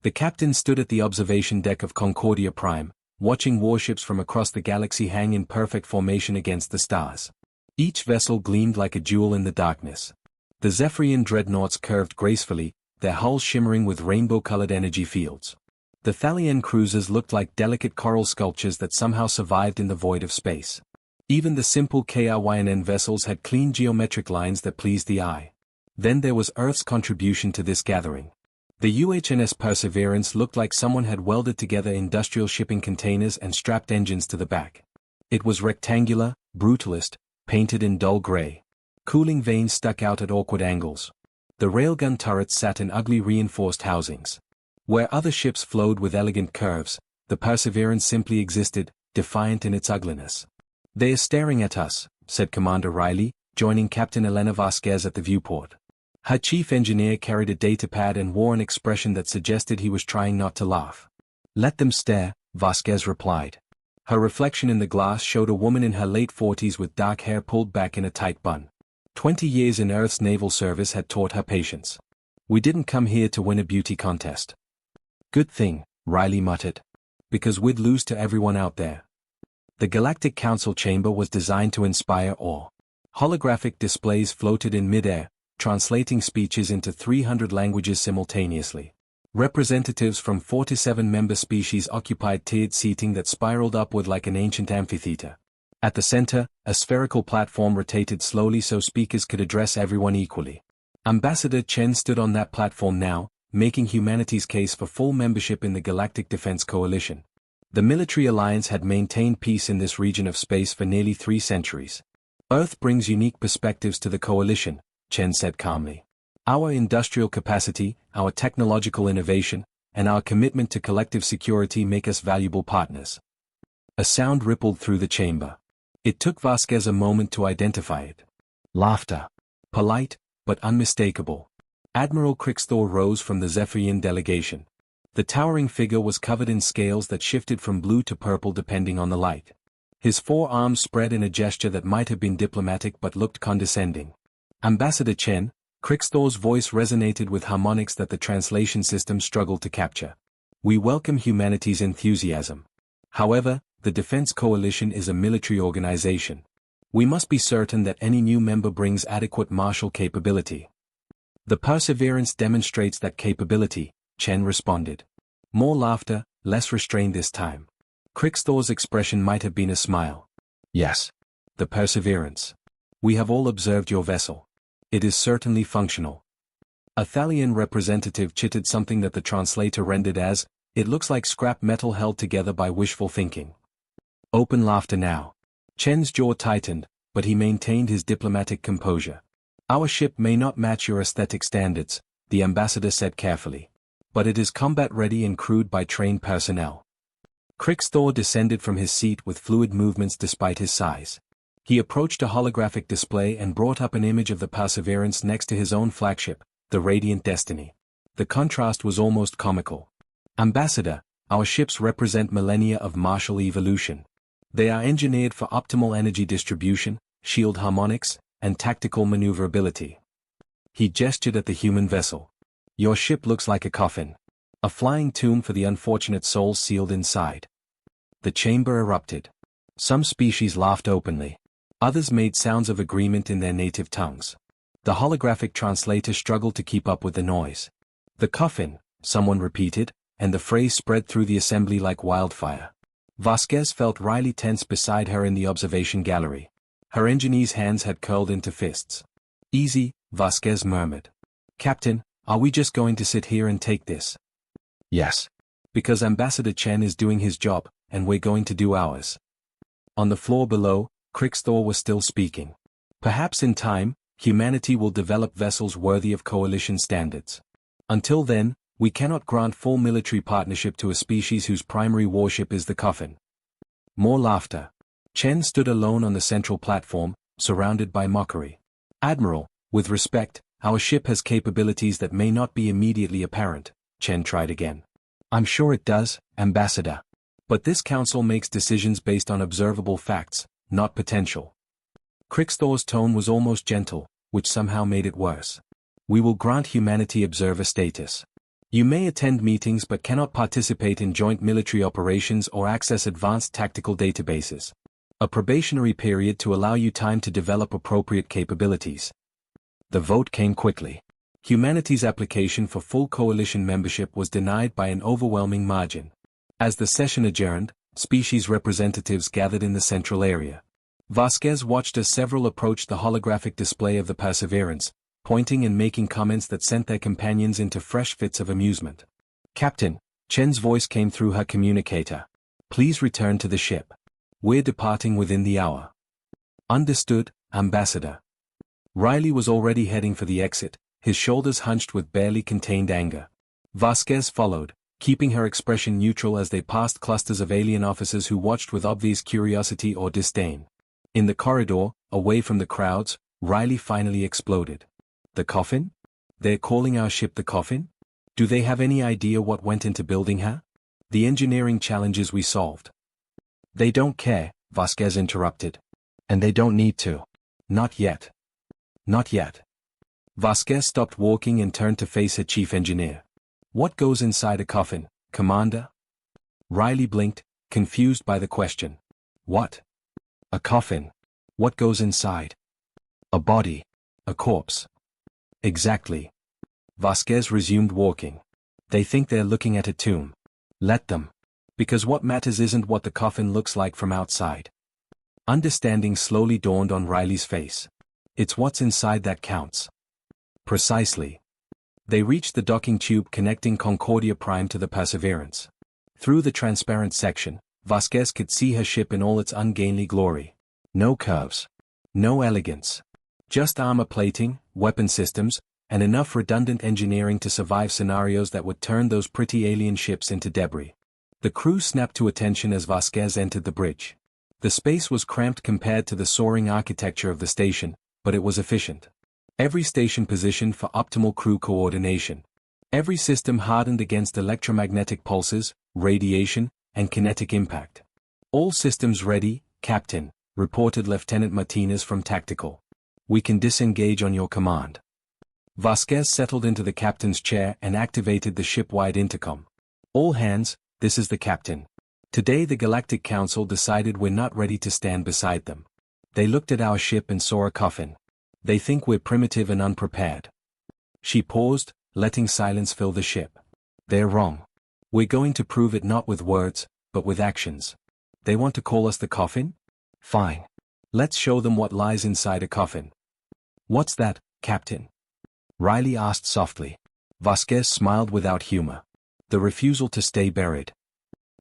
The captain stood at the observation deck of Concordia Prime, watching warships from across the galaxy hang in perfect formation against the stars. Each vessel gleamed like a jewel in the darkness. The Zephyrian dreadnoughts curved gracefully, their hulls shimmering with rainbow-colored energy fields. The Thalian cruisers looked like delicate coral sculptures that somehow survived in the void of space. Even the simple KRYNN vessels had clean geometric lines that pleased the eye. Then there was Earth's contribution to this gathering. The UHNS Perseverance looked like someone had welded together industrial shipping containers and strapped engines to the back. It was rectangular, brutalist, painted in dull gray. Cooling vanes stuck out at awkward angles. The railgun turrets sat in ugly reinforced housings. Where other ships flowed with elegant curves, the Perseverance simply existed, defiant in its ugliness. "They are staring at us," said Commander Riley, joining Captain Elena Vasquez at the viewport. Her chief engineer carried a datapad and wore an expression that suggested he was trying not to laugh. "Let them stare," Vasquez replied. Her reflection in the glass showed a woman in her late 40s with dark hair pulled back in a tight bun. 20 years in Earth's naval service had taught her patience. "We didn't come here to win a beauty contest." "Good thing," Riley muttered. "Because we'd lose to everyone out there." The Galactic Council chamber was designed to inspire awe. Holographic displays floated in midair, translating speeches into 300 languages simultaneously. Representatives from 47 member species occupied tiered seating that spiraled upward like an ancient amphitheater. At the center, a spherical platform rotated slowly so speakers could address everyone equally. Ambassador Chen stood on that platform now, making humanity's case for full membership in the Galactic Defense Coalition. The military alliance had maintained peace in this region of space for nearly 3 centuries. "Earth brings unique perspectives to the coalition," Chen said calmly. "Our industrial capacity, our technological innovation, and our commitment to collective security make us valuable partners." A sound rippled through the chamber. It took Vasquez a moment to identify it. Laughter. Polite, but unmistakable. Admiral Crixthor rose from the Zephyrian delegation. The towering figure was covered in scales that shifted from blue to purple depending on the light. His 4 arms spread in a gesture that might have been diplomatic but looked condescending. "Ambassador Chen," Crixthor's voice resonated with harmonics that the translation system struggled to capture. "We welcome humanity's enthusiasm. However, the Defense Coalition is a military organization. We must be certain that any new member brings adequate martial capability." "The Perseverance demonstrates that capability," Chen responded. More laughter, less restrained this time. Crixthor's expression might have been a smile. "Yes. The Perseverance. We have all observed your vessel. It is certainly functional." A Thalian representative chittered something that the translator rendered as, "It looks like scrap metal held together by wishful thinking." Open laughter now. Chen's jaw tightened, but he maintained his diplomatic composure. "Our ship may not match your aesthetic standards," the ambassador said carefully. "But it is combat-ready and crewed by trained personnel." Crixthor descended from his seat with fluid movements despite his size. He approached a holographic display and brought up an image of the Perseverance next to his own flagship, the Radiant Destiny. The contrast was almost comical. "Ambassador, our ships represent millennia of martial evolution. They are engineered for optimal energy distribution, shield harmonics, and tactical maneuverability." He gestured at the human vessel. "Your ship looks like a coffin. A flying tomb for the unfortunate souls sealed inside." The chamber erupted. Some species laughed openly. Others made sounds of agreement in their native tongues. The holographic translator struggled to keep up with the noise. "The coffin," someone repeated, and the phrase spread through the assembly like wildfire. Vasquez felt Riley tense beside her in the observation gallery. Her engineer's hands had curled into fists. "Easy," Vasquez murmured. "Captain, are we just going to sit here and take this?" "Yes. Because Ambassador Chen is doing his job, and we're going to do ours." On the floor below, Crixthor was still speaking. "Perhaps in time, humanity will develop vessels worthy of coalition standards. Until then, we cannot grant full military partnership to a species whose primary warship is the Coffin." More laughter. Chen stood alone on the central platform, surrounded by mockery. "Admiral, with respect, our ship has capabilities that may not be immediately apparent," Chen tried again. "I'm sure it does, Ambassador. But this council makes decisions based on observable facts, not potential." Crixthor's tone was almost gentle, which somehow made it worse. "We will grant humanity observer status. You may attend meetings but cannot participate in joint military operations or access advanced tactical databases. A probationary period to allow you time to develop appropriate capabilities. The vote came quickly. Humanity's application for full coalition membership was denied by an overwhelming margin. As the session adjourned, species representatives gathered in the central area. Vasquez watched as several approached the holographic display of the Perseverance, pointing and making comments that sent their companions into fresh fits of amusement. "Captain," Chen's voice came through her communicator. "Please return to the ship. We're departing within the hour." "Understood, Ambassador." Riley was already heading for the exit, his shoulders hunched with barely contained anger. Vasquez followed, keeping her expression neutral as they passed clusters of alien officers who watched with obvious curiosity or disdain. In the corridor, away from the crowds, Riley finally exploded. "The Coffin? They're calling our ship the Coffin? Do they have any idea what went into building her? The engineering challenges we solved?" "They don't care," Vasquez interrupted. "And they don't need to. Not yet. Not yet." Vasquez stopped walking and turned to face her chief engineer. "What goes inside a coffin, Commander?" Riley blinked, confused by the question. "What? A coffin? What goes inside?" "A body. A corpse." "Exactly." Vasquez resumed walking. "They think they're looking at a tomb. Let them. Because what matters isn't what the coffin looks like from outside." Understanding slowly dawned on Riley's face. "It's what's inside that counts." "Precisely." They reached the docking tube connecting Concordia Prime to the Perseverance. Through the transparent section, Vasquez could see her ship in all its ungainly glory. No curves. No elegance. Just armor plating, weapon systems, and enough redundant engineering to survive scenarios that would turn those pretty alien ships into debris. The crew snapped to attention as Vasquez entered the bridge. The space was cramped compared to the soaring architecture of the station, but it was efficient. Every station positioned for optimal crew coordination. Every system hardened against electromagnetic pulses, radiation, and kinetic impact. "All systems ready, Captain," reported Lieutenant Martinez from Tactical. "We can disengage on your command." Vasquez settled into the captain's chair and activated the ship-wide intercom. "All hands, this is the captain. Today the Galactic Council decided we're not ready to stand beside them. They looked at our ship and saw a coffin. They think we're primitive and unprepared." She paused, letting silence fill the ship. "They're wrong. We're going to prove it not with words, but with actions. They want to call us the coffin? Fine. Let's show them what lies inside a coffin." "What's that, Captain?" Riley asked softly. Vasquez smiled without humor. "The refusal to stay buried."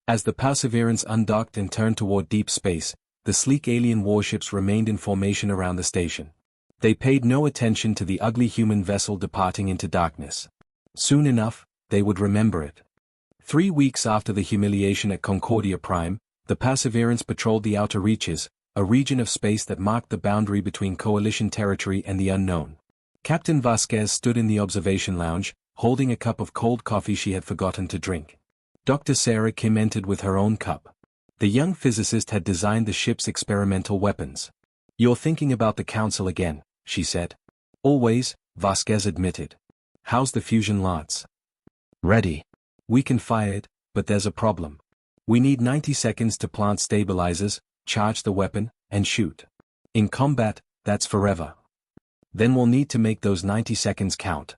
As the Perseverance undocked and turned toward deep space, the sleek alien warships remained in formation around the station. They paid no attention to the ugly human vessel departing into darkness. Soon enough, they would remember it. 3 weeks after the humiliation at Concordia Prime, the Perseverance patrolled the outer reaches, a region of space that marked the boundary between Coalition territory and the unknown. Captain Vasquez stood in the observation lounge, holding a cup of cold coffee she had forgotten to drink. Dr. Sarah Kim entered with her own cup. The young physicist had designed the ship's experimental weapons. "You're thinking about the Council again," she said. "Always," Vasquez admitted. "How's the fusion lance?" "Ready. We can fire it, but there's a problem. We need 90 seconds to plant stabilizers, charge the weapon, and shoot. In combat, that's forever. Then we'll need to make those 90 seconds count."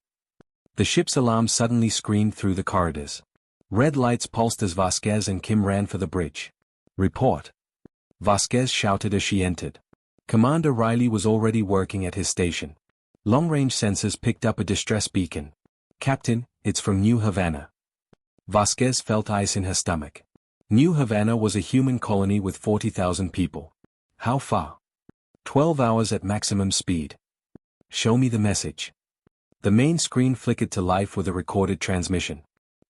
The ship's alarm suddenly screamed through the corridors. Red lights pulsed as Vasquez and Kim ran for the bridge. "Report." Vasquez shouted as she entered. Commander Riley was already working at his station. Long-range sensors picked up a distress beacon. "Captain, it's from New Havana." Vasquez felt ice in her stomach. New Havana was a human colony with 40,000 people. How far? 12 hours at maximum speed. "Show me the message." The main screen flickered to life with a recorded transmission.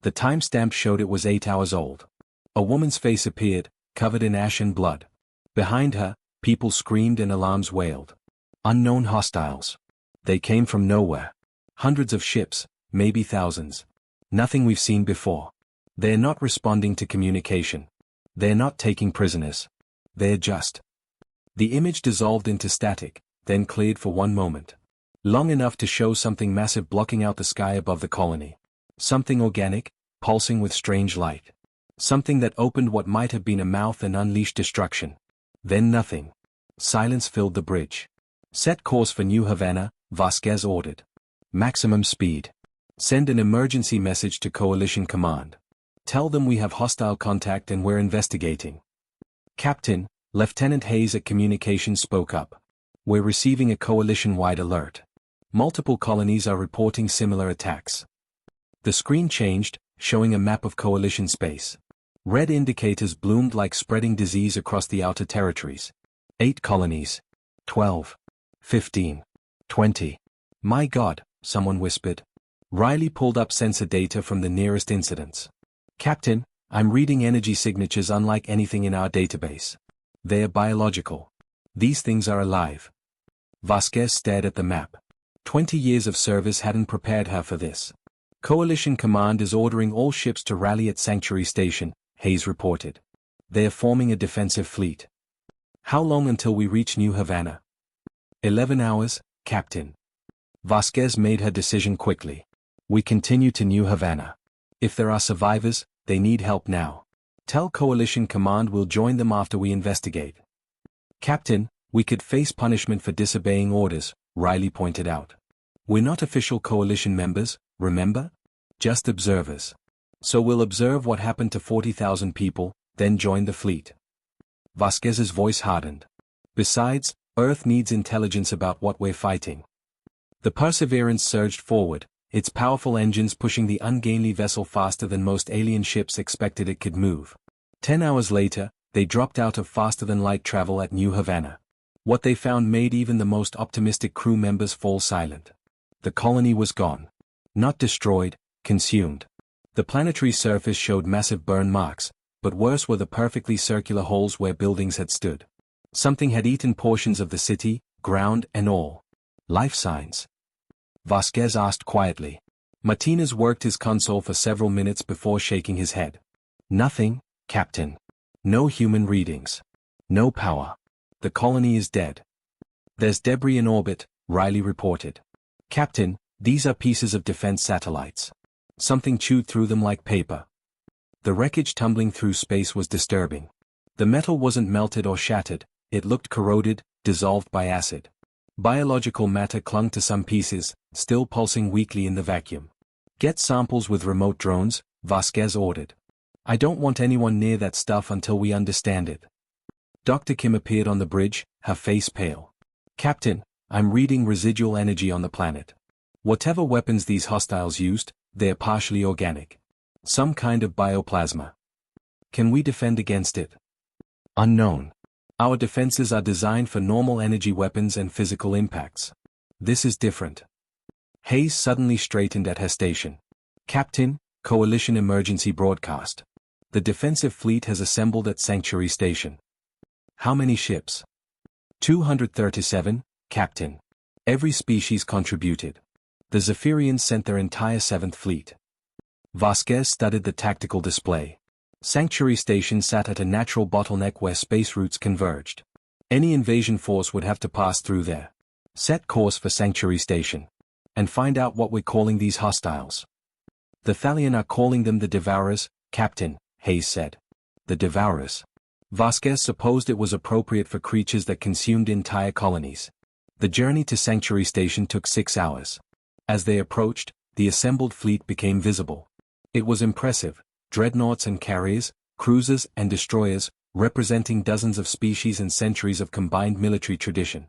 The timestamp showed it was 8 hours old. A woman's face appeared, covered in ash and blood. Behind her, people screamed and alarms wailed. Unknown hostiles. They came from nowhere. Hundreds of ships, maybe thousands. Nothing we've seen before. They're not responding to communication. They're not taking prisoners. They're just. The image dissolved into static, then cleared for one moment. Long enough to show something massive blocking out the sky above the colony. Something organic, pulsing with strange light. Something that opened what might have been a mouth and unleashed destruction. Then nothing. Silence filled the bridge. Set course for New Havana, Vasquez ordered. Maximum speed. Send an emergency message to Coalition Command. Tell them we have hostile contact and we're investigating. Captain, Lieutenant Hayes at Communications spoke up. We're receiving a coalition-wide alert. Multiple colonies are reporting similar attacks. The screen changed, showing a map of coalition space. Red indicators bloomed like spreading disease across the outer territories. 8 colonies. 12. 15. 20. My God, someone whispered. Riley pulled up sensor data from the nearest incidents. Captain, I'm reading energy signatures unlike anything in our database. They're biological. These things are alive. Vasquez stared at the map. 20 years of service hadn't prepared her for this. Coalition Command is ordering all ships to rally at Sanctuary Station, Hayes reported. They are forming a defensive fleet. How long until we reach New Havana? 11 hours, Captain. Vasquez made her decision quickly. We continue to New Havana. If there are survivors, they need help now. Tell Coalition Command we'll join them after we investigate. Captain, we could face punishment for disobeying orders, Riley pointed out. We're not official coalition members, remember? Just observers. So we'll observe what happened to 40,000 people, then join the fleet. Vasquez's voice hardened. Besides, Earth needs intelligence about what we're fighting. The Perseverance surged forward, its powerful engines pushing the ungainly vessel faster than most alien ships expected it could move. 10 hours later, they dropped out of faster-than-light travel at New Havana. What they found made even the most optimistic crew members fall silent. The colony was gone. Not destroyed, consumed. The planetary surface showed massive burn marks, but worse were the perfectly circular holes where buildings had stood. Something had eaten portions of the city, ground and all. Life signs? Vasquez asked quietly. Martinez worked his console for several minutes before shaking his head. Nothing, Captain. No human readings. No power. The colony is dead. There's debris in orbit, Riley reported. Captain, these are pieces of defense satellites. Something chewed through them like paper. The wreckage tumbling through space was disturbing. The metal wasn't melted or shattered, it looked corroded, dissolved by acid. Biological matter clung to some pieces, still pulsing weakly in the vacuum. Get samples with remote drones, Vasquez ordered. I don't want anyone near that stuff until we understand it. Dr. Kim appeared on the bridge, her face pale. Captain, I'm reading residual energy on the planet. Whatever weapons these hostiles used, they're partially organic. Some kind of bioplasma. Can we defend against it? Unknown. Our defenses are designed for normal energy weapons and physical impacts. This is different. Hayes suddenly straightened at her station. Captain, Coalition Emergency Broadcast. The defensive fleet has assembled at Sanctuary Station. How many ships? 237, Captain. Every species contributed. The Zephyrians sent their entire 7th Fleet. Vasquez studied the tactical display. Sanctuary Station sat at a natural bottleneck where space routes converged. Any invasion force would have to pass through there. Set course for Sanctuary Station. And find out what we're calling these hostiles. The Thalian are calling them the Devourers, Captain, Hayes said. The Devourers. Vasquez supposed it was appropriate for creatures that consumed entire colonies. The journey to Sanctuary Station took 6 hours. As they approached, the assembled fleet became visible. It was impressive. Dreadnoughts and carriers, cruisers and destroyers, representing dozens of species and centuries of combined military tradition.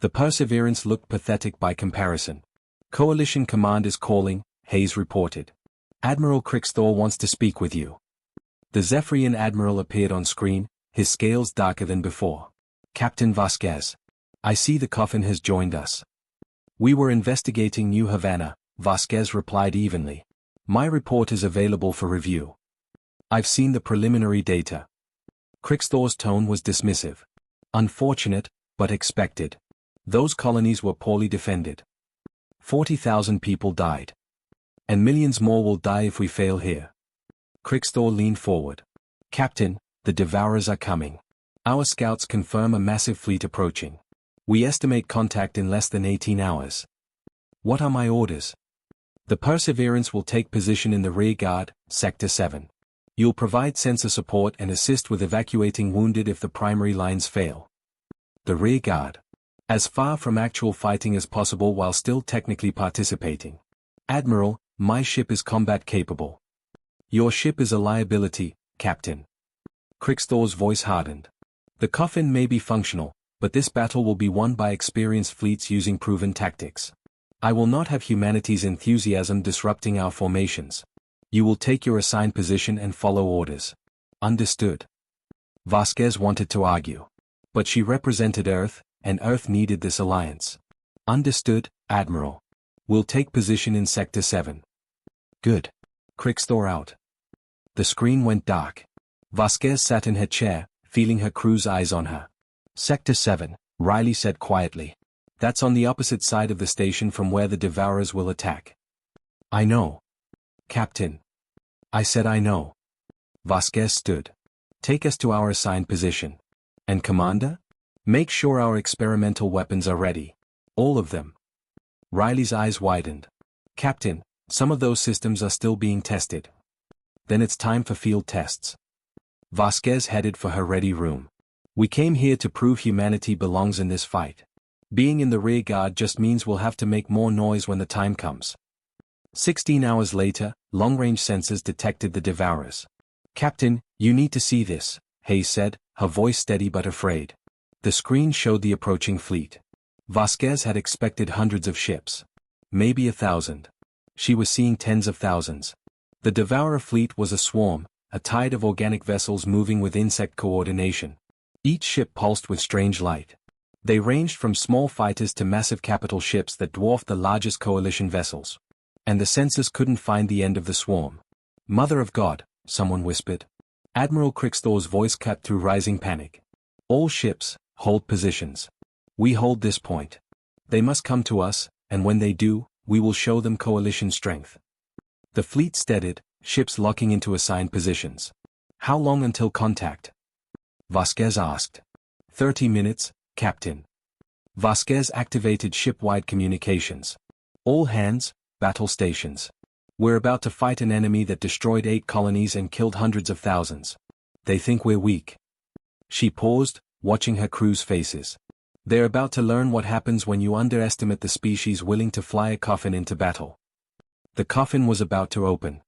The Perseverance looked pathetic by comparison. Coalition Command is calling, Hayes reported. Admiral Crixthor wants to speak with you. The Zephyrian Admiral appeared on screen, his scales darker than before. Captain Vasquez. I see the Coffin has joined us. We were investigating New Havana, Vasquez replied evenly. My report is available for review. I've seen the preliminary data. Crixthor's tone was dismissive. Unfortunate, but expected. Those colonies were poorly defended. 40,000 people died. And millions more will die if we fail here. Crixthor leaned forward. Captain, the Devourers are coming. Our scouts confirm a massive fleet approaching. We estimate contact in less than 18 hours. What are my orders? The Perseverance will take position in the rear guard, Sector 7. You'll provide sensor support and assist with evacuating wounded if the primary lines fail. The rear guard. As far from actual fighting as possible while still technically participating. Admiral, my ship is combat capable. Your ship is a liability, Captain. Krixtor's voice hardened. The Coffin may be functional, but this battle will be won by experienced fleets using proven tactics. I will not have humanity's enthusiasm disrupting our formations. You will take your assigned position and follow orders. Understood. Vasquez wanted to argue. But she represented Earth, and Earth needed this alliance. Understood, Admiral. We'll take position in Sector 7. Good. Krixtor out. The screen went dark. Vasquez sat in her chair, feeling her crew's eyes on her. Sector 7, Riley said quietly. That's on the opposite side of the station from where the Devourers will attack. I know. Captain. I said I know. Vasquez stood. Take us to our assigned position. And Commander? Make sure our experimental weapons are ready. All of them. Riley's eyes widened. Captain, some of those systems are still being tested. Then it's time for field tests. Vasquez headed for her ready room. We came here to prove humanity belongs in this fight. Being in the rear guard just means we'll have to make more noise when the time comes. 16 hours later, long-range sensors detected the Devourers. Captain, you need to see this, Hayes said, her voice steady but afraid. The screen showed the approaching fleet. Vasquez had expected hundreds of ships. Maybe 1,000. She was seeing tens of thousands. The Devourer fleet was a swarm, a tide of organic vessels moving with insect coordination. Each ship pulsed with strange light. They ranged from small fighters to massive capital ships that dwarfed the largest coalition vessels. And the sensors couldn't find the end of the swarm. Mother of God, someone whispered. Admiral Krixtor's voice cut through rising panic. All ships, hold positions. We hold this point. They must come to us, and when they do, we will show them coalition strength. The fleet steadied, ships locking into assigned positions. How long until contact? Vasquez asked. 30 minutes, Captain. Vasquez activated ship-wide communications. All hands, battle stations. We're about to fight an enemy that destroyed 8 colonies and killed hundreds of thousands. They think we're weak. She paused, watching her crew's faces. They're about to learn what happens when you underestimate the species willing to fly a coffin into battle. The coffin was about to open.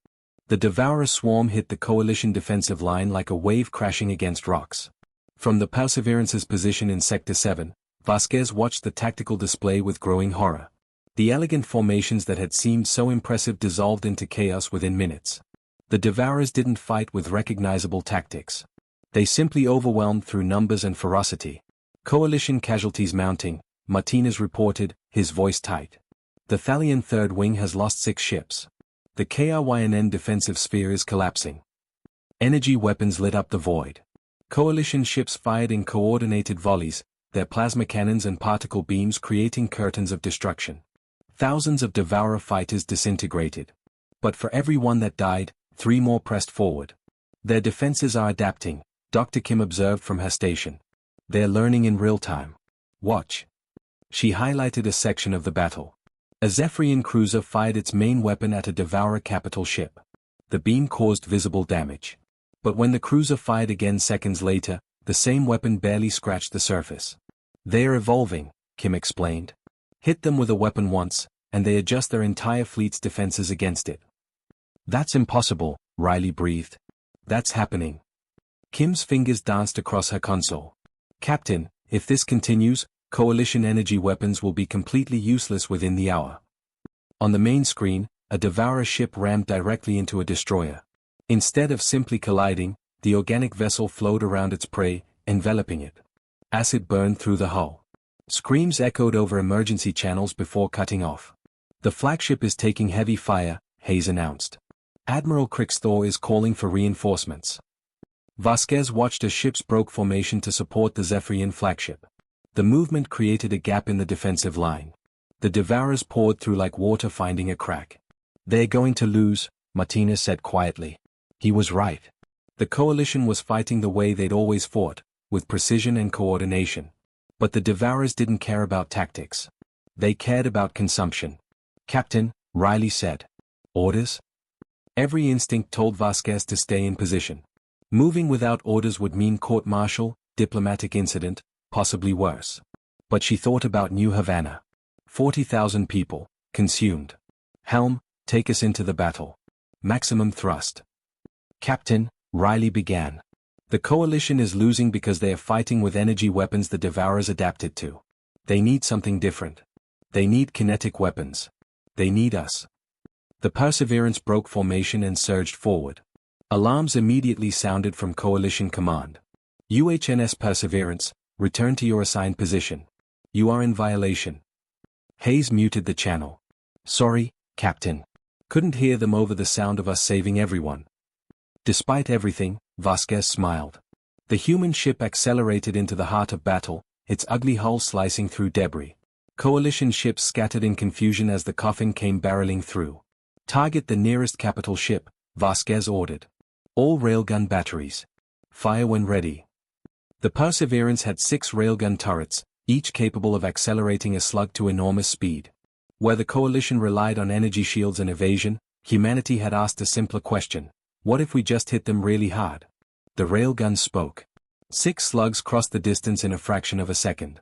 The Devourer swarm hit the coalition defensive line like a wave crashing against rocks. From the Perseverance's position in Sector 7, Vasquez watched the tactical display with growing horror. The elegant formations that had seemed so impressive dissolved into chaos within minutes. The Devourers didn't fight with recognizable tactics. They simply overwhelmed through numbers and ferocity. Coalition casualties mounting, Martinez reported, his voice tight. The Thalian Third Wing has lost 6 ships. The KRYNN defensive sphere is collapsing. Energy weapons lit up the void. Coalition ships fired in coordinated volleys, their plasma cannons and particle beams creating curtains of destruction. Thousands of Devourer fighters disintegrated. But for every one that died, 3 more pressed forward. Their defenses are adapting, Dr. Kim observed from her station. They're learning in real time. Watch. She highlighted a section of the battle. A Zephyrian cruiser fired its main weapon at a Devourer capital ship. The beam caused visible damage. But when the cruiser fired again seconds later, the same weapon barely scratched the surface. They're evolving, Kim explained. Hit them with a weapon once, and they adjust their entire fleet's defenses against it. That's impossible, Riley breathed. That's happening. Kim's fingers danced across her console. Captain, if this continues, coalition energy weapons will be completely useless within the hour. On the main screen, a Devourer ship rammed directly into a destroyer. Instead of simply colliding, the organic vessel flowed around its prey, enveloping it. Acid burned through the hull. Screams echoed over emergency channels before cutting off. The flagship is taking heavy fire, Hayes announced. Admiral Krixtor is calling for reinforcements. Vasquez watched as ships broke formation to support the Zephyrian flagship. The movement created a gap in the defensive line. The Devourers poured through like water finding a crack. They're going to lose, Martinez said quietly. He was right. The coalition was fighting the way they'd always fought, with precision and coordination. But the Devourers didn't care about tactics. They cared about consumption. Captain, Riley said. Orders? Every instinct told Vasquez to stay in position. Moving without orders would mean court-martial, diplomatic incident, possibly worse. But she thought about New Havana. 40,000 people, consumed. Helm, take us into the battle. Maximum thrust. Captain, Riley began. The coalition is losing because they are fighting with energy weapons the Devourers adapted to. They need something different. They need kinetic weapons. They need us. The Perseverance broke formation and surged forward. Alarms immediately sounded from Coalition Command. UHNS Perseverance, return to your assigned position. You are in violation. Hayes muted the channel. Sorry, Captain. Couldn't hear them over the sound of us saving everyone. Despite everything, Vasquez smiled. The human ship accelerated into the heart of battle, its ugly hull slicing through debris. Coalition ships scattered in confusion as the Coffin came barreling through. Target the nearest capital ship, Vasquez ordered. All railgun batteries. Fire when ready. The Perseverance had 6 railgun turrets, each capable of accelerating a slug to enormous speed. Where the coalition relied on energy shields and evasion, humanity had asked a simpler question. What if we just hit them really hard? The railgun spoke. 6 slugs crossed the distance in a fraction of a second.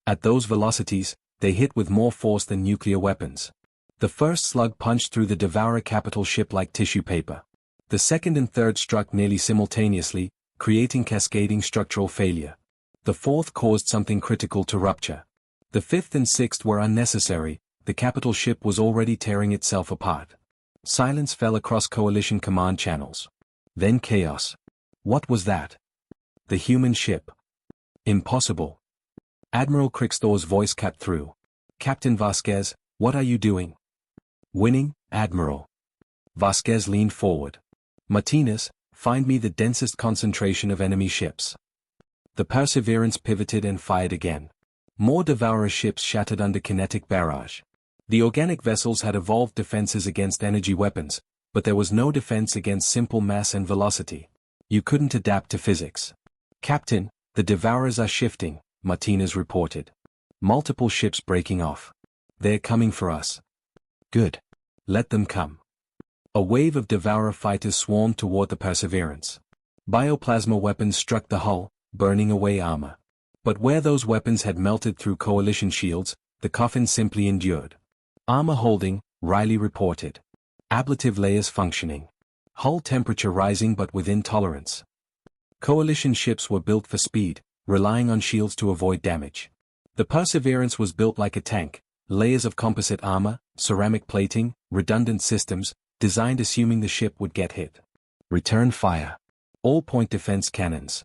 At those velocities, they hit with more force than nuclear weapons. The first slug punched through the Devourer capital ship like tissue paper. The second and third struck nearly simultaneously, creating cascading structural failure. The fourth caused something critical to rupture. The fifth and sixth were unnecessary, the capital ship was already tearing itself apart. Silence fell across coalition command channels. Then chaos. What was that? The human ship. Impossible. Admiral Crickstor's voice cut through. Captain Vasquez, what are you doing? Winning, Admiral. Vasquez leaned forward. Martinez, find me the densest concentration of enemy ships. The Perseverance pivoted and fired again. More Devourer ships shattered under kinetic barrage. The organic vessels had evolved defenses against energy weapons, but there was no defense against simple mass and velocity. You couldn't adapt to physics. Captain, the Devourers are shifting, Martinez reported. Multiple ships breaking off. They're coming for us. Good. Let them come. A wave of Devourer fighters swarmed toward the Perseverance. Bioplasma weapons struck the hull, burning away armor. But where those weapons had melted through coalition shields, the Coffin simply endured. Armor holding, Riley reported. Ablative layers functioning. Hull temperature rising but within tolerance. Coalition ships were built for speed, relying on shields to avoid damage. The Perseverance was built like a tank, layers of composite armor, ceramic plating, redundant systems, designed assuming the ship would get hit. Return fire. All point defense cannons.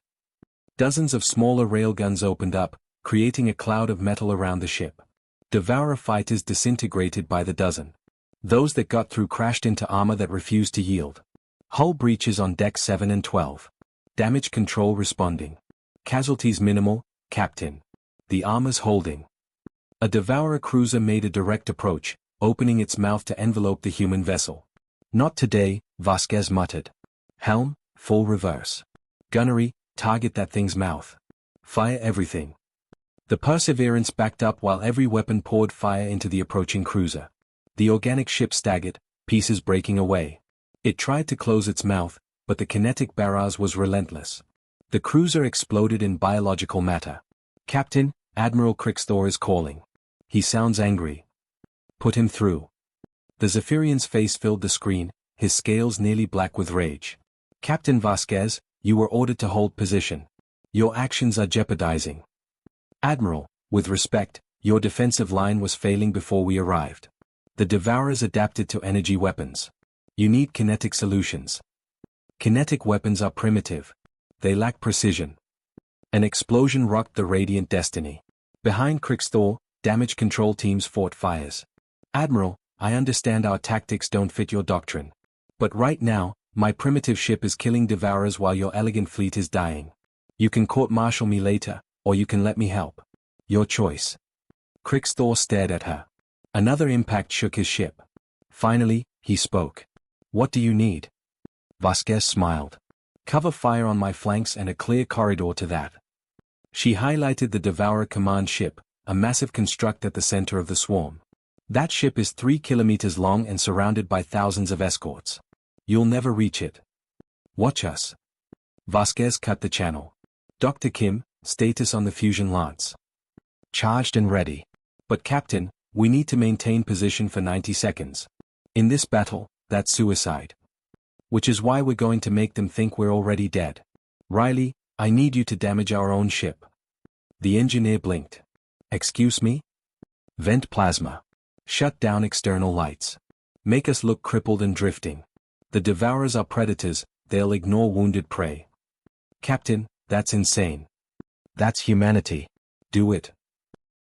Dozens of smaller railguns opened up, creating a cloud of metal around the ship. Devourer fighters disintegrated by the dozen. Those that got through crashed into armor that refused to yield. Hull breaches on deck 7 and 12. Damage control responding. Casualties minimal, Captain. The armor's holding. A Devourer cruiser made a direct approach, opening its mouth to envelope the human vessel. Not today, Vasquez muttered. Helm, full reverse. Gunnery, target that thing's mouth. Fire everything. The Perseverance backed up while every weapon poured fire into the approaching cruiser. The organic ship staggered, pieces breaking away. It tried to close its mouth, but the kinetic barrage was relentless. The cruiser exploded in biological matter. Captain, Admiral Crickstor is calling. He sounds angry. Put him through. The Zephyrian's face filled the screen, his scales nearly black with rage. Captain Vasquez, you were ordered to hold position. Your actions are jeopardizing. Admiral, with respect, your defensive line was failing before we arrived. The Devourers adapted to energy weapons. You need kinetic solutions. Kinetic weapons are primitive. They lack precision. An explosion rocked the Radiant Destiny. Behind Crickstor, damage control teams fought fires. Admiral, I understand our tactics don't fit your doctrine. But right now, my primitive ship is killing Devourers while your elegant fleet is dying. You can court-martial me later, or you can let me help. Your choice. Crickstor stared at her. Another impact shook his ship. Finally, he spoke. What do you need? Vasquez smiled. Cover fire on my flanks and a clear corridor to that. She highlighted the Devourer command ship, a massive construct at the center of the swarm. That ship is 3 kilometers long and surrounded by thousands of escorts. You'll never reach it. Watch us. Vasquez cut the channel. Dr. Kim, status on the fusion lance. Charged and ready. But Captain, we need to maintain position for 90 seconds. In this battle, that's suicide. Which is why we're going to make them think we're already dead. Riley, I need you to damage our own ship. The engineer blinked. Excuse me? Vent plasma. Shut down external lights. Make us look crippled and drifting. The Devourers are predators, they'll ignore wounded prey. Captain, that's insane. That's humanity. Do it.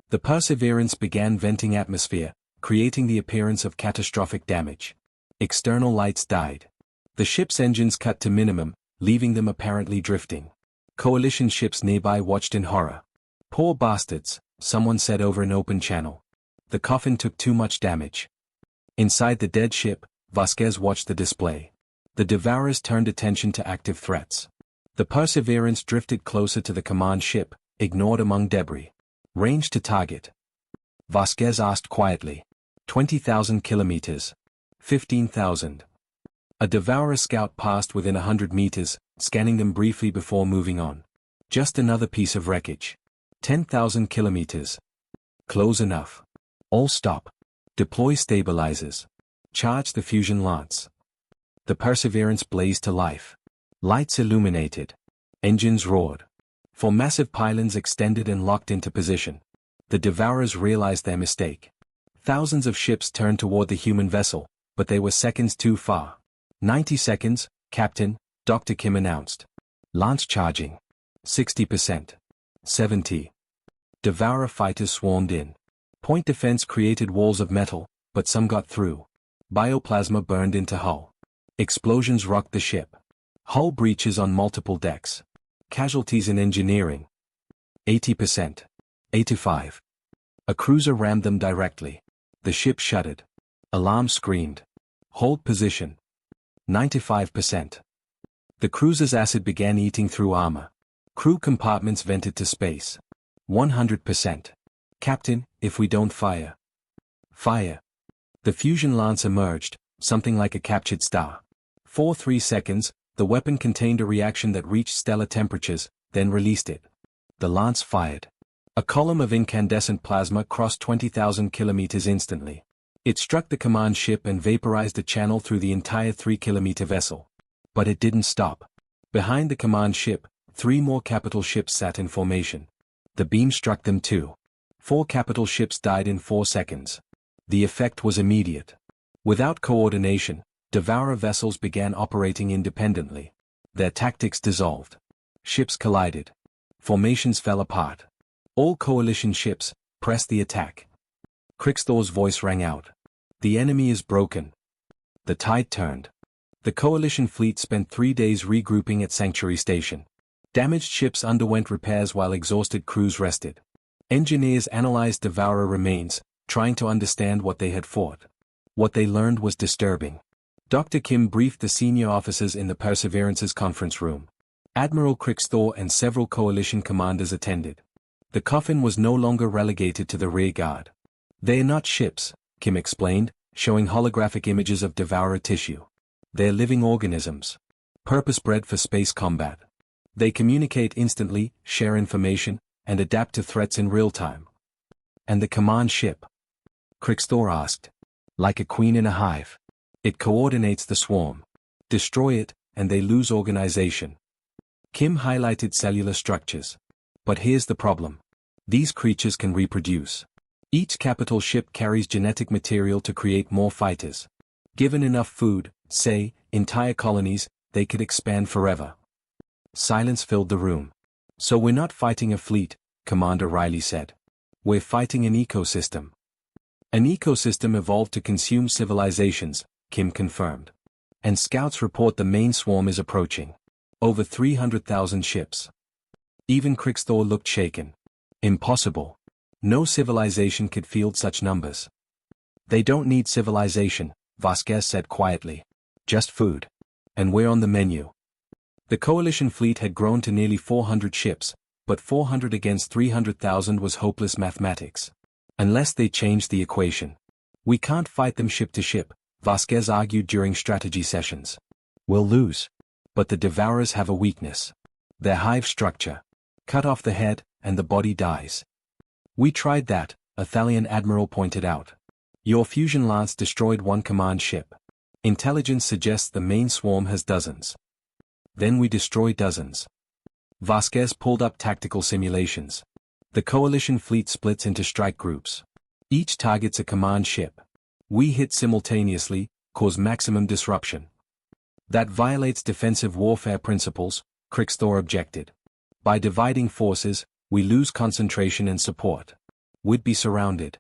The Perseverance began venting atmosphere, creating the appearance of catastrophic damage. External lights died. The ship's engines cut to minimum, leaving them apparently drifting. Coalition ships nearby watched in horror. Poor bastards, someone said over an open channel. The Coffin took too much damage. Inside the dead ship, Vasquez watched the display. The Devourers turned attention to active threats. The Perseverance drifted closer to the command ship, ignored among debris. Range to target. Vasquez asked quietly. 20,000 kilometers. 15,000. A Devourer scout passed within 100 meters, scanning them briefly before moving on. Just another piece of wreckage. 10,000 kilometers. Close enough. All stop. Deploy stabilizers. Charge the fusion lance. The Perseverance blazed to life. Lights illuminated. Engines roared. Four massive pylons extended and locked into position. The Devourers realized their mistake. Thousands of ships turned toward the human vessel, but they were seconds too far. 90 seconds, Captain, Dr. Kim announced. Lance charging. 60%. 70. Devourer fighters swarmed in. Point defense created walls of metal, but some got through. Bioplasma burned into hull. Explosions rocked the ship. Hull breaches on multiple decks. Casualties in engineering. 80%. 85. A cruiser rammed them directly. The ship shuddered. Alarm screamed. Hold position. 95%. The cruiser's acid began eating through armor. Crew compartments vented to space. 100%. Captain, if we don't fire. Fire. The fusion lance emerged, something like a captured star. For 3 seconds, the weapon contained a reaction that reached stellar temperatures, then released it. The lance fired. A column of incandescent plasma crossed 20,000 kilometers instantly. It struck the command ship and vaporized a channel through the entire 3-kilometer vessel. But it didn't stop. Behind the command ship, 3 more capital ships sat in formation. The beam struck them too. 4 capital ships died in 4 seconds. The effect was immediate. Without coordination, Devourer vessels began operating independently. Their tactics dissolved. Ships collided. Formations fell apart. All coalition ships pressed the attack. Krixthor's voice rang out. The enemy is broken. The tide turned. The coalition fleet spent 3 days regrouping at Sanctuary Station. Damaged ships underwent repairs while exhausted crews rested. Engineers analyzed Devourer remains, trying to understand what they had fought. What they learned was disturbing. Dr. Kim briefed the senior officers in the Perseverance's conference room. Admiral Krixthor and several coalition commanders attended. The Coffin was no longer relegated to the rear guard. They are not ships, Kim explained, showing holographic images of Devourer tissue. They're living organisms. Purpose-bred for space combat. They communicate instantly, share information, and adapt to threats in real time. And the command ship? Krixthor asked. Like a queen in a hive. It coordinates the swarm. Destroy it, and they lose organization. Kim highlighted cellular structures. But here's the problem. These creatures can reproduce. Each capital ship carries genetic material to create more fighters. Given enough food, say, entire colonies, they could expand forever. Silence filled the room. So we're not fighting a fleet, Commander Riley said. We're fighting an ecosystem. An ecosystem evolved to consume civilizations, Kim confirmed. And scouts report the main swarm is approaching. Over 300,000 ships. Even Krixthor looked shaken. Impossible. No civilization could field such numbers. They don't need civilization, Vasquez said quietly. Just food. And we're on the menu. The coalition fleet had grown to nearly 400 ships, but 400 against 300,000 was hopeless mathematics. Unless they changed the equation. We can't fight them ship to ship, Vasquez argued during strategy sessions. We'll lose. But the Devourers have a weakness. Their hive structure. Cut off the head, and the body dies. We tried that, a Thalian admiral pointed out. Your fusion lance destroyed one command ship. Intelligence suggests the main swarm has dozens. Then we destroy dozens. Vasquez pulled up tactical simulations. The coalition fleet splits into strike groups. Each targets a command ship. We hit simultaneously, cause maximum disruption. That violates defensive warfare principles, Krixthor objected. By dividing forces, we lose concentration and support. We'd be surrounded.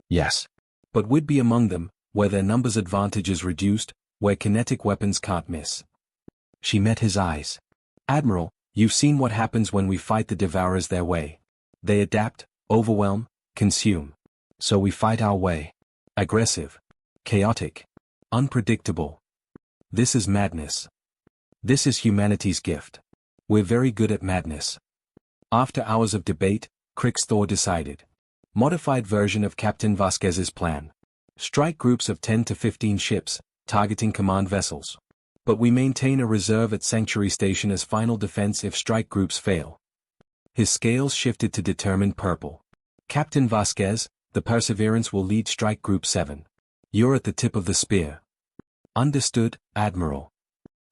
Yes. But we'd be among them, where their numbers advantage is reduced, where kinetic weapons can't miss. She met his eyes. Admiral, you've seen what happens when we fight the Devourers their way. They adapt, overwhelm, consume. So we fight our way. Aggressive. Chaotic. Unpredictable. This is madness. This is humanity's gift. We're very good at madness. After hours of debate, Krixthor decided. Modified version of Captain Vasquez's plan. Strike groups of 10 to 15 ships, targeting command vessels. But we maintain a reserve at Sanctuary Station as final defense if strike groups fail. His scales shifted to determine purple. Captain Vasquez, the Perseverance will lead Strike Group 7. You're at the tip of the spear. Understood, Admiral.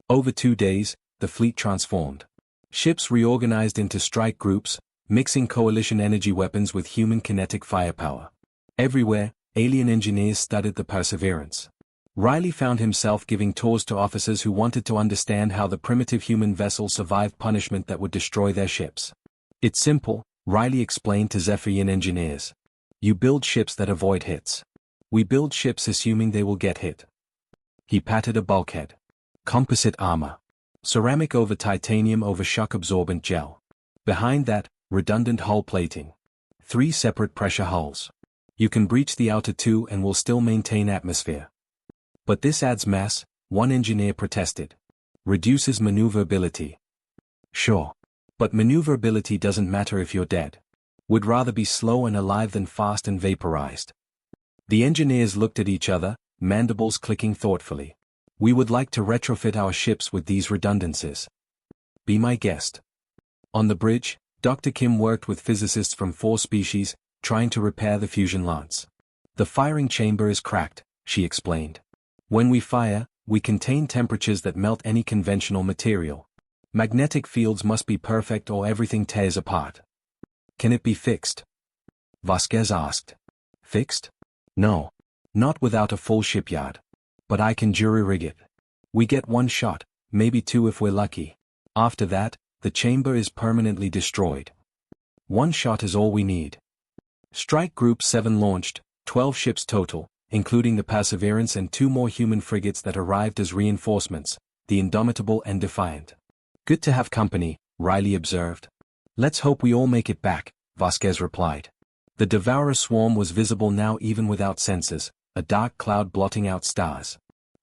Over 2 days, the fleet transformed. Ships reorganized into strike groups, mixing coalition energy weapons with human kinetic firepower. Everywhere, alien engineers studied the Perseverance. Riley found himself giving tours to officers who wanted to understand how the primitive human vessel survived punishment that would destroy their ships. It's simple, Riley explained to Zephyrian engineers. You build ships that avoid hits. We build ships assuming they will get hit. He patted a bulkhead. Composite armor. Ceramic over titanium over shock-absorbent gel. Behind that, redundant hull plating. 3 separate pressure hulls. You can breach the outer 2 and will still maintain atmosphere. But this adds mass, one engineer protested. Reduces maneuverability. Sure. But maneuverability doesn't matter if you're dead. Would rather be slow and alive than fast and vaporized. The engineers looked at each other, mandibles clicking thoughtfully. We would like to retrofit our ships with these redundancies. Be my guest. On the bridge, Dr. Kim worked with physicists from 4 species, trying to repair the fusion lance. The firing chamber is cracked, she explained. When we fire, we contain temperatures that melt any conventional material. Magnetic fields must be perfect or everything tears apart. Can it be fixed? Vasquez asked. Fixed? No. Not without a full shipyard. But I can jury-rig it. We get 1 shot, maybe 2 if we're lucky. After that, the chamber is permanently destroyed. 1 shot is all we need. Strike Group 7 launched, 12 ships total, including the Perseverance and 2 more human frigates that arrived as reinforcements, the Indomitable and Defiant. Good to have company, Riley observed. Let's hope we all make it back, Vasquez replied. The Devourer swarm was visible now even without sensors, a dark cloud blotting out stars.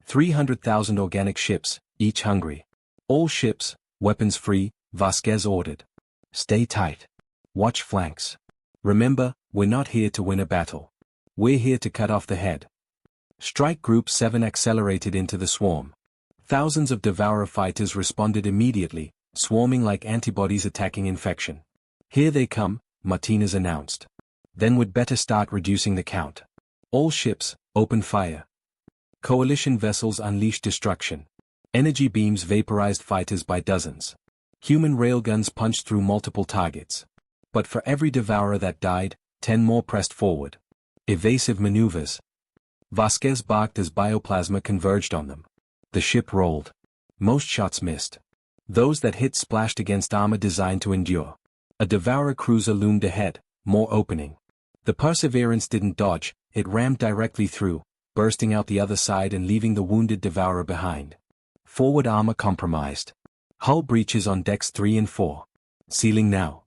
300,000 organic ships, each hungry. All ships, weapons free, Vasquez ordered. Stay tight. Watch flanks. Remember, we're not here to win a battle. We're here to cut off the head. Strike Group 7 accelerated into the swarm. Thousands of Devourer fighters responded immediately, swarming like antibodies attacking infection. Here they come, Martinez announced. Then we'd better start reducing the count. All ships, open fire. Coalition vessels unleashed destruction. Energy beams vaporized fighters by dozens. Human railguns punched through multiple targets. But for every Devourer that died, 10 more pressed forward. Evasive maneuvers. Vasquez barked as bioplasma converged on them. The ship rolled. Most shots missed. Those that hit splashed against armor designed to endure. A Devourer cruiser loomed ahead, more opening. The Perseverance didn't dodge, it rammed directly through, bursting out the other side and leaving the wounded Devourer behind. Forward armor compromised. Hull breaches on decks 3 and 4. Sealing now.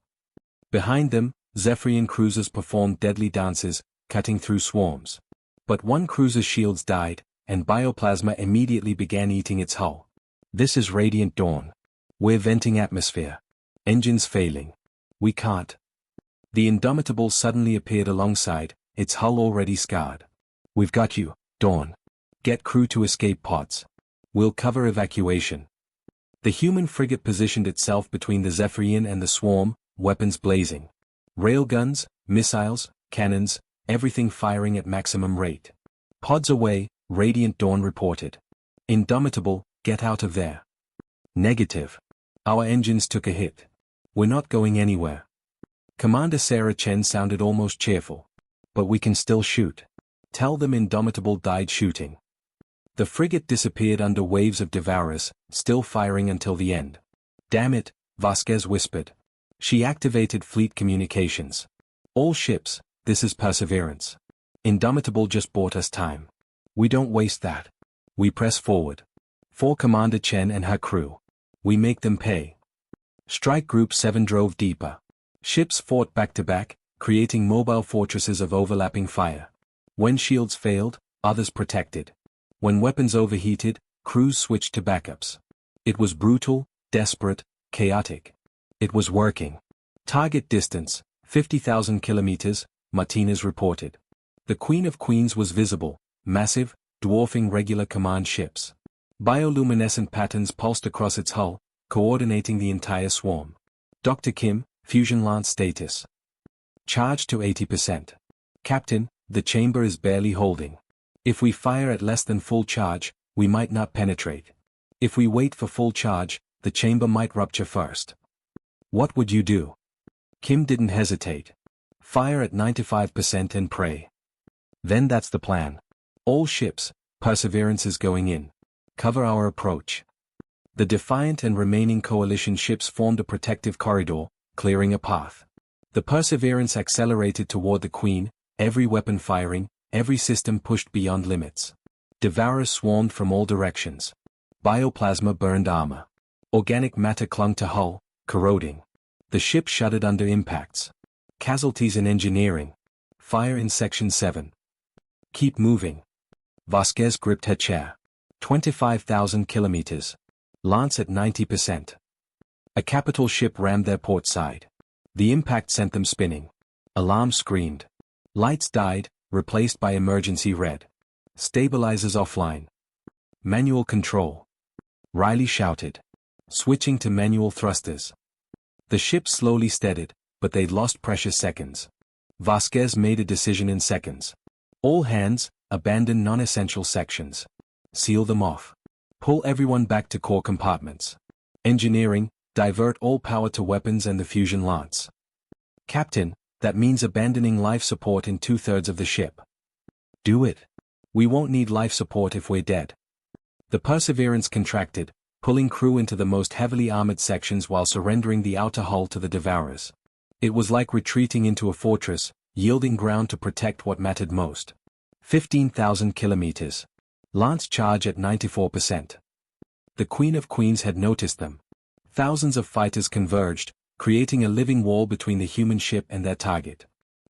Behind them, Zephyrian cruisers performed deadly dances, cutting through swarms. But one cruiser's shields died, and bioplasma immediately began eating its hull. This is Radiant Dawn. We're venting atmosphere. Engines failing. We can't. The Indomitable suddenly appeared alongside, its hull already scarred. We've got you, Dawn. Get crew to escape pods. We'll cover evacuation. The human frigate positioned itself between the Zephyrian and the swarm, weapons blazing. Railguns, missiles, cannons, everything firing at maximum rate. Pods away, Radiant Dawn reported. Indomitable, get out of there. Negative. Our engines took a hit. We're not going anywhere. Commander Sarah Chen sounded almost cheerful. But we can still shoot. Tell them Indomitable died shooting. The frigate disappeared under waves of Devourers, still firing until the end. Damn it, Vasquez whispered. She activated fleet communications. All ships, this is Perseverance. Indomitable just bought us time. We don't waste that. We press forward. For Commander Chen and her crew. We make them pay. Strike Group 7 drove deeper. Ships fought back to back, creating mobile fortresses of overlapping fire. When shields failed, others protected. When weapons overheated, crews switched to backups. It was brutal, desperate, chaotic. It was working. Target distance, 50,000 kilometers, Martinez reported. The Queen of Queens was visible, massive, dwarfing regular command ships. Bioluminescent patterns pulsed across its hull, coordinating the entire swarm. Dr. Kim, Fusion Lance status. Charge to 80%. Captain, the chamber is barely holding. If we fire at less than full charge, we might not penetrate. If we wait for full charge, the chamber might rupture first. What would you do? Kim didn't hesitate. Fire at 95% and pray. Then that's the plan. All ships, Perseverance is going in. Cover our approach. The Defiant and remaining coalition ships formed a protective corridor, clearing a path. The Perseverance accelerated toward the Queen, every weapon firing, every system pushed beyond limits. Devourers swarmed from all directions. Bioplasma burned armor. Organic matter clung to hull, corroding. The ship shuddered under impacts. Casualties in engineering. Fire in Section 7. Keep moving. Vasquez gripped her chair. 25,000 kilometers. Lance at 90%. A capital ship rammed their port side. The impact sent them spinning. Alarms screamed. Lights died, replaced by emergency red. Stabilizers offline. Manual control. Riley shouted. Switching to manual thrusters. The ship slowly steadied, but they'd lost precious seconds. Vasquez made a decision in seconds. All hands, abandon non-essential sections. Seal them off. Pull everyone back to core compartments. Engineering, divert all power to weapons and the fusion lance. Captain, that means abandoning life support in 2/3 of the ship. Do it. We won't need life support if we're dead. The Perseverance contracted, pulling crew into the most heavily armored sections while surrendering the outer hull to the Devourers. It was like retreating into a fortress, yielding ground to protect what mattered most. 15,000 kilometers. Lance charge at 94%. The Queen of Queens had noticed them. Thousands of fighters converged, creating a living wall between the human ship and their target.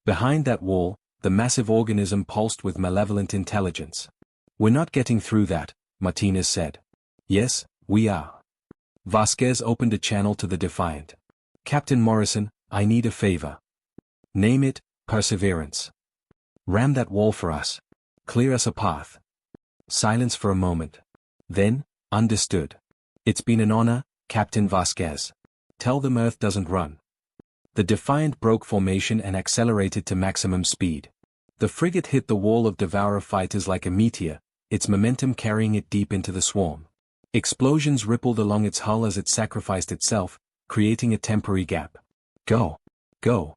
Behind that wall, the massive organism pulsed with malevolent intelligence. We're not getting through that, Martinez said. Yes, we are. Vasquez opened a channel to the Defiant. Captain Morrison, I need a favor. Name it, Perseverance. Ram that wall for us. Clear us a path. Silence for a moment. Then, understood. It's been an honor, Captain Vasquez. Tell them Earth doesn't run. The Defiant broke formation and accelerated to maximum speed. The frigate hit the wall of Devourer fighters like a meteor, its momentum carrying it deep into the swarm. Explosions rippled along its hull as it sacrificed itself, creating a temporary gap. Go. Go.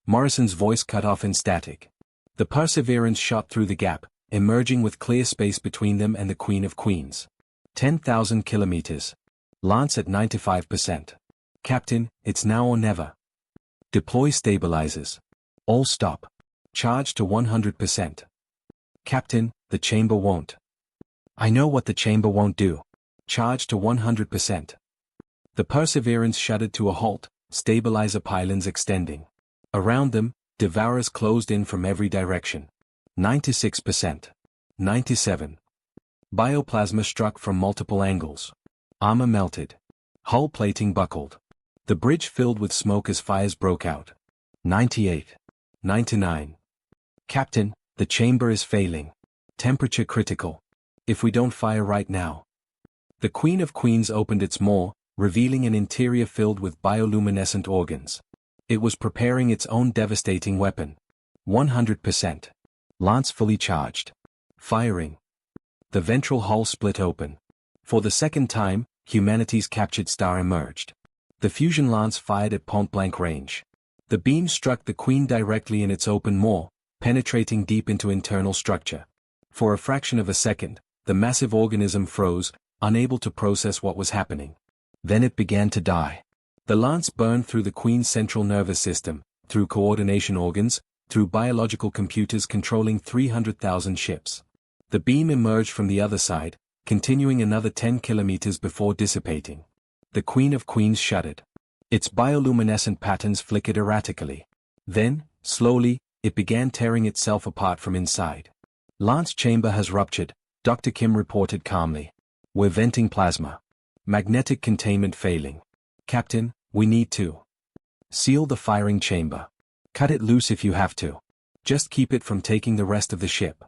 Morrison's voice cut off in static. The Perseverance shot through the gap, emerging with clear space between them and the Queen of Queens. 10,000 kilometers. Lance at 95%. Captain, it's now or never. Deploy stabilizers. All stop. Charge to 100%. Captain, the chamber won't. I know what the chamber won't do. Charge to 100%. The Perseverance shuddered to a halt, stabilizer pylons extending. Around them, Devourers closed in from every direction. 96%. 97. Bioplasma struck from multiple angles. Armor melted. Hull plating buckled. The bridge filled with smoke as fires broke out. 98. 99. Captain, the chamber is failing. Temperature critical. If we don't fire right now. The Queen of Queens opened its maw, revealing an interior filled with bioluminescent organs. It was preparing its own devastating weapon. 100%. Lance fully charged. Firing. The ventral hull split open. For the second time, humanity's captured star emerged. The fusion lance fired at point-blank range. The beam struck the Queen directly in its open maw, penetrating deep into internal structure. For a fraction of a second, the massive organism froze, unable to process what was happening. Then it began to die. The lance burned through the Queen's central nervous system, through coordination organs, through biological computers controlling 300,000 ships. The beam emerged from the other side, continuing another 10 kilometers before dissipating. The Queen of Queens shuddered. Its bioluminescent patterns flickered erratically. Then, slowly, it began tearing itself apart from inside. Lance chamber has ruptured, Dr. Kim reported calmly. We're venting plasma. Magnetic containment failing. Captain, we need to seal the firing chamber. Cut it loose if you have to. Just keep it from taking the rest of the ship.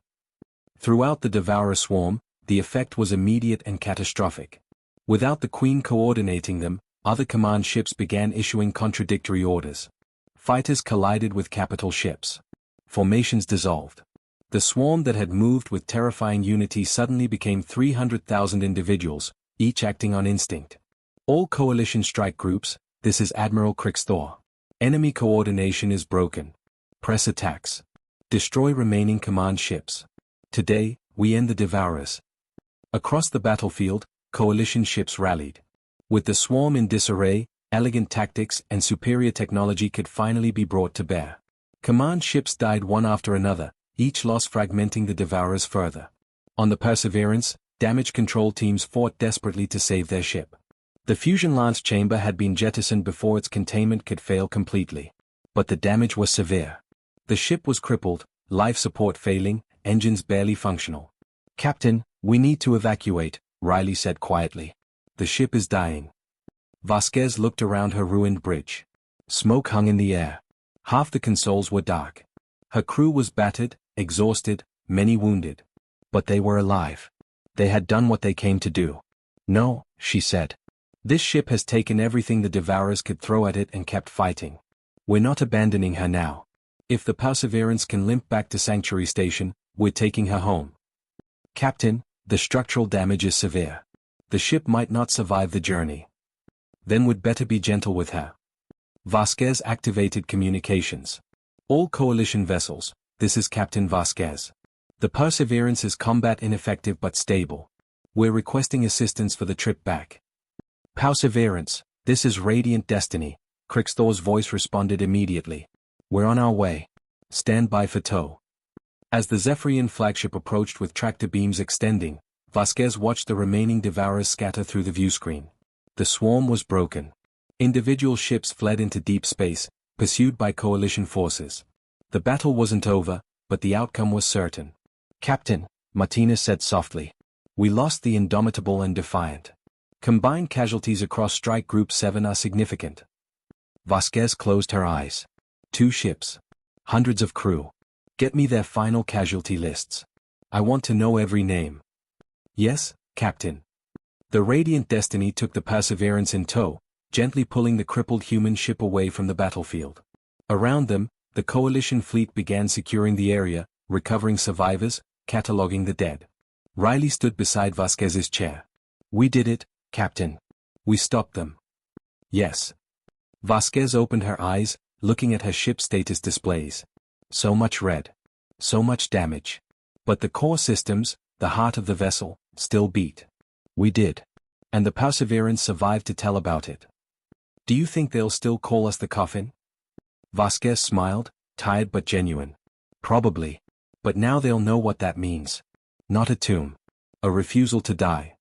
Throughout the Devourer swarm, the effect was immediate and catastrophic. Without the Queen coordinating them, other command ships began issuing contradictory orders. Fighters collided with capital ships. Formations dissolved. The swarm that had moved with terrifying unity suddenly became 300,000 individuals, each acting on instinct. All coalition strike groups, this is Admiral Krixthor. Enemy coordination is broken. Press attacks. Destroy remaining command ships. Today, we end the Devourers. Across the battlefield, coalition ships rallied. With the swarm in disarray, elegant tactics and superior technology could finally be brought to bear. Command ships died one after another, each loss fragmenting the Devourers further. On the Perseverance, damage control teams fought desperately to save their ship. The fusion lance chamber had been jettisoned before its containment could fail completely. But the damage was severe. The ship was crippled, life support failing, engines barely functional. Captain, we need to evacuate, Riley said quietly. The ship is dying. Vasquez looked around her ruined bridge. Smoke hung in the air. Half the consoles were dark. Her crew was battered, exhausted, many wounded. But they were alive. They had done what they came to do. No, she said. This ship has taken everything the Devourers could throw at it and kept fighting. We're not abandoning her now. If the Perseverance can limp back to Sanctuary Station, we're taking her home. Captain, the structural damage is severe. The ship might not survive the journey. Then we'd better be gentle with her. Vasquez activated communications. All coalition vessels, this is Captain Vasquez. The Perseverance is combat ineffective but stable. We're requesting assistance for the trip back. Perseverance, this is Radiant Destiny, Krixthor's voice responded immediately. We're on our way. Stand by for tow. As the Zephyrian flagship approached with tractor beams extending, Vasquez watched the remaining Devourers scatter through the viewscreen. The swarm was broken. Individual ships fled into deep space, pursued by coalition forces. The battle wasn't over, but the outcome was certain. Captain, Martinez said softly. We lost the Indomitable and Defiant. Combined casualties across Strike Group 7 are significant. Vasquez closed her eyes. 2 ships. Hundreds of crew. Get me their final casualty lists. I want to know every name. Yes, Captain. The Radiant Destiny took the Perseverance in tow, gently pulling the crippled human ship away from the battlefield. Around them, the Coalition fleet began securing the area, recovering survivors, cataloging the dead. Riley stood beside Vasquez's chair. We did it, Captain. We stopped them. Yes. Vasquez opened her eyes, looking at her ship status displays. So much red. So much damage. But the core systems, the heart of the vessel, still beat. We did. And the Perseverance survived to tell about it. Do you think they'll still call us the Coffin? Vasquez smiled, tired but genuine. Probably. But now they'll know what that means. Not a tomb. A refusal to die.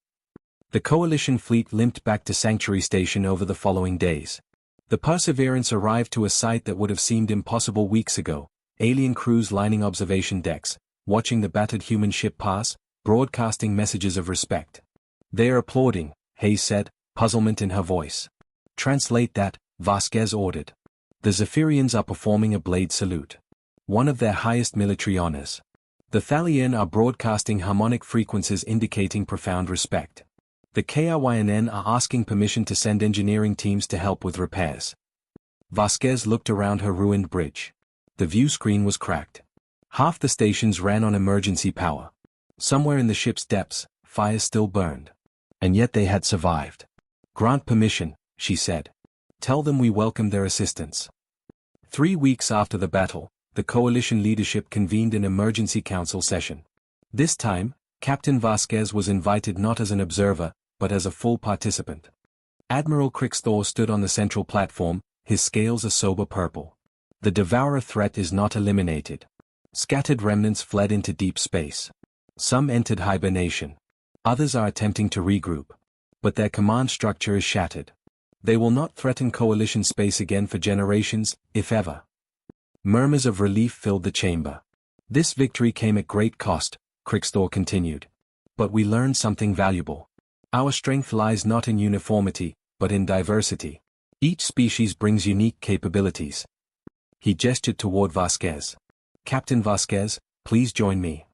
The Coalition fleet limped back to Sanctuary Station over the following days. The Perseverance arrived to a site that would have seemed impossible weeks ago, alien crews lining observation decks, watching the battered human ship pass, broadcasting messages of respect. They're applauding, Hayes said, puzzlement in her voice. Translate that, Vasquez ordered. The Zephyrians are performing a blade salute. One of their highest military honors. The Thalian are broadcasting harmonic frequencies indicating profound respect. The KRYNN are asking permission to send engineering teams to help with repairs. Vasquez looked around her ruined bridge. The view screen was cracked. Half the stations ran on emergency power. Somewhere in the ship's depths, fires still burned. And yet they had survived. "Grant permission," she said. "Tell them we welcome their assistance." 3 weeks after the battle, the coalition leadership convened an emergency council session. This time, Captain Vasquez was invited not as an observer, but as a full participant. Admiral Crixthor stood on the central platform, his scales a sober purple. The Devourer threat is not eliminated. Scattered remnants fled into deep space. Some entered hibernation. Others are attempting to regroup. But their command structure is shattered. They will not threaten coalition space again for generations, if ever. Murmurs of relief filled the chamber. This victory came at great cost, Crixthor continued. But we learned something valuable. Our strength lies not in uniformity, but in diversity. Each species brings unique capabilities. He gestured toward Vasquez. "Captain Vasquez, please join me."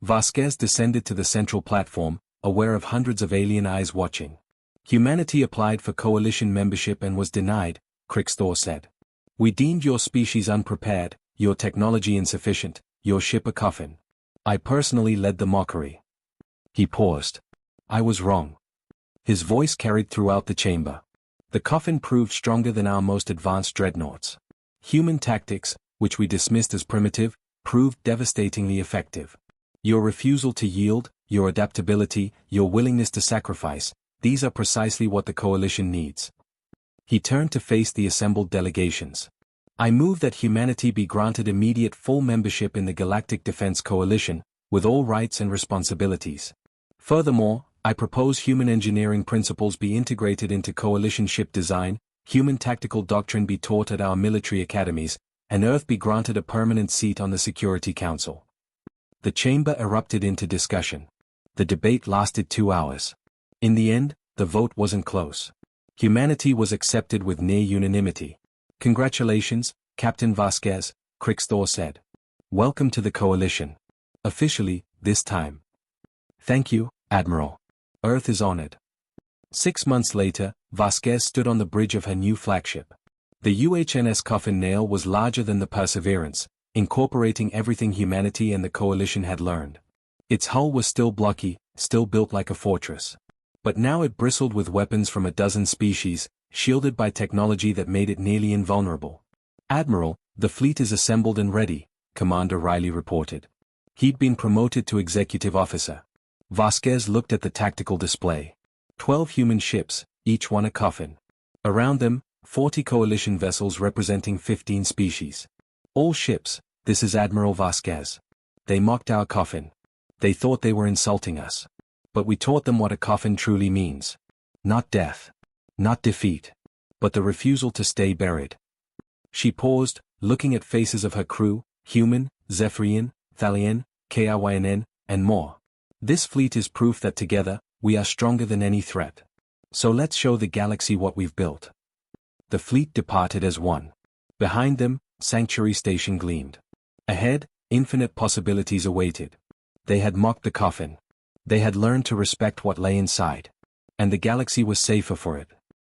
Vasquez descended to the central platform, aware of hundreds of alien eyes watching. "Humanity applied for coalition membership and was denied," Crixthor said. "We deemed your species unprepared, your technology insufficient, your ship a coffin. I personally led the mockery." He paused. "I was wrong." His voice carried throughout the chamber. "The coffin proved stronger than our most advanced dreadnoughts. Human tactics, which we dismissed as primitive, proved devastatingly effective. Your refusal to yield, your adaptability, your willingness to sacrifice, these are precisely what the coalition needs." He turned to face the assembled delegations. "I move that humanity be granted immediate full membership in the Galactic Defense Coalition, with all rights and responsibilities. Furthermore, I propose human engineering principles be integrated into coalition ship design, human tactical doctrine be taught at our military academies, and Earth be granted a permanent seat on the Security Council." The chamber erupted into discussion. The debate lasted 2 hours. In the end, the vote wasn't close. Humanity was accepted with near unanimity. "Congratulations, Captain Vasquez," Crixthor said. "Welcome to the coalition. Officially, this time." "Thank you, Admiral. Earth is honored." 6 months later, Vasquez stood on the bridge of her new flagship. The UHNS Coffin nail was larger than the Perseverance, incorporating everything humanity and the coalition had learned. Its hull was still blocky, still built like a fortress. But now it bristled with weapons from a dozen species, shielded by technology that made it nearly invulnerable. "Admiral, the fleet is assembled and ready," Commander Riley reported. He'd been promoted to executive officer. Vasquez looked at the tactical display. 12 human ships, each one a coffin. Around them, 40 coalition vessels representing 15 species. "All ships, this is Admiral Vasquez. They mocked our coffin. They thought they were insulting us. But we taught them what a coffin truly means. Not death. Not defeat. But the refusal to stay buried." She paused, looking at faces of her crew, human, Zephyrian, Thalian, KRYNN, and more. "This fleet is proof that together, we are stronger than any threat. So let's show the galaxy what we've built." The fleet departed as one. Behind them, Sanctuary Station gleamed. Ahead, infinite possibilities awaited. They had mocked the coffin. They had learned to respect what lay inside. And the galaxy was safer for it.